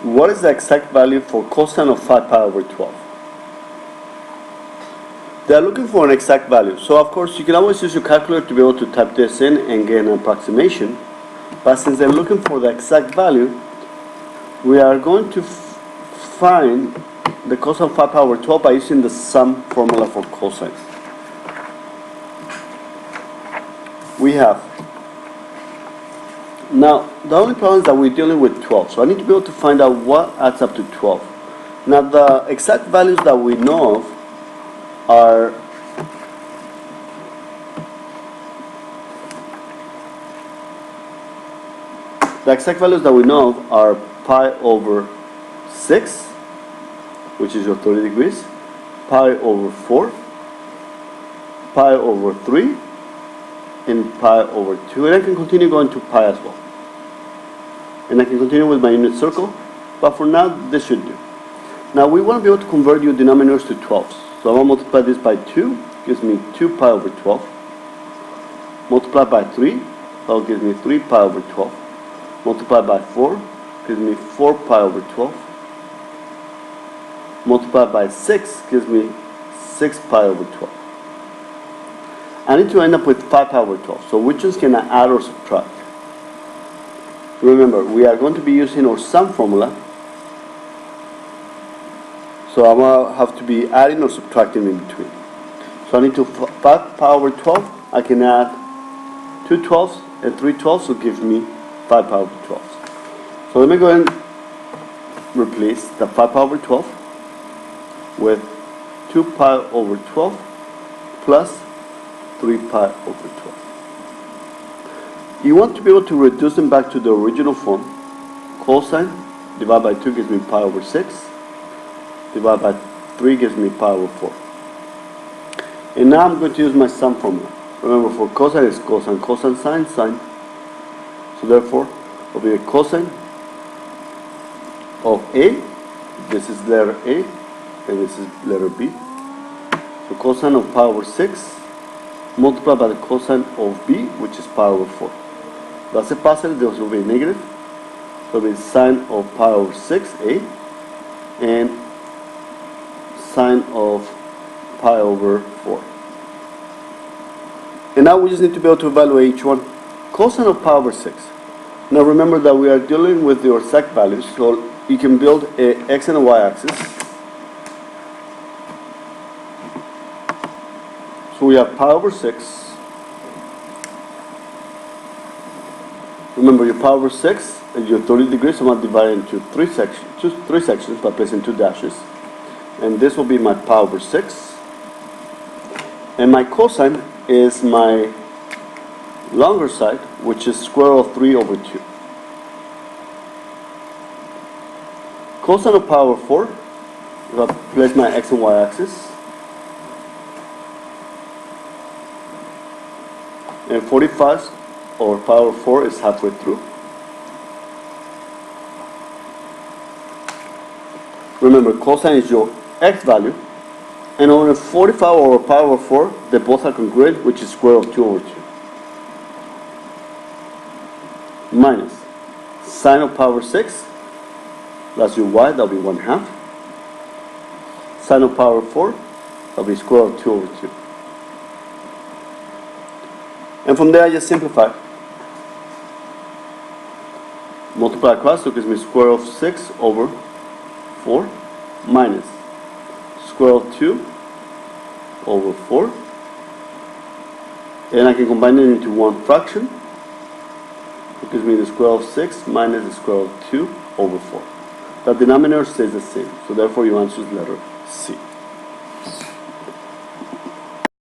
What is the exact value for cosine of 5 pi over 12? They are looking for an exact value. So of course you can always use your calculator to be able to type this in and get an approximation. But since they're looking for the exact value, we are going to find the cosine of 5 pi over 12 by using the sum formula for cosine. We have, now the only problem is that we're dealing with 12, so I need to be able to find out what adds up to 12. Now the exact values that we know of are pi over 6, which is your 30 degrees, pi over 4, pi over 3, and pi over 2. And I can continue going to pi as well. And I can continue with my unit circle, but for now, this should do. Now we want to be able to convert your denominators to 12s. So I'm going to multiply this by 2, gives me 2 pi over 12. Multiply by 3, that will give me 3 pi over 12. Multiply by 4, gives me 4 pi over 12. Multiply by 6 gives me 6 pi over 12. I need to end up with 5 pi over 12. So which ones can I add or subtract? Remember, we are going to be using our sum formula. So I'm going to have to be adding or subtracting in between. So I need to 5 pi over 12. I can add 2 12s and 3 12s, so give me 5 pi over 12. So let me go ahead and replace the 5 pi over 12 with 2 pi over 12 plus 3 pi over 12. You want to be able to reduce them back to the original form. Cosine divided by 2 gives me pi over 6. Divided by 3 gives me pi over 4. And now I'm going to use my sum formula. Remember, for cosine it's cosine, cosine, sine, sine. So therefore, it will be a cosine of A. This is letter A, and this is letter B. So cosine of pi over 6 multiplied by the cosine of B, which is pi over 4. That's a positive, this will be negative. So it will be sine of pi over 6A and sine of pi over 4. And now we just need to be able to evaluate each one. Cosine of pi over 6. Now remember that we are dealing with the exact values, so you can build a x and a y axis. So we have pi over 6. Remember, your pi over 6 is your 30 degrees, so I'm going to divide it into three sections by placing 2 dashes. And this will be my pi over 6. And my cosine is my longer side, which is square root of 3 over 2. Cosine of pi over 4, if I place my x and y axis. And 45 or pi over 4 is halfway through. Remember, cosine is your x value. And over 45 over pi over 4, they both are congruent, which is square root of 2 over 2. Minus sine of pi over 6, that's your y, that will be 1/2. Sine of pi over 4, that will be square root of 2 over 2. And from there I just simplify. Multiply across, so it gives me square root of 6 over 4 minus square root of 2 over 4. And I can combine it into one fraction. It gives me the square root of 6 minus the square root of 2 over 4. The denominator stays the same, so therefore your answer is letter C.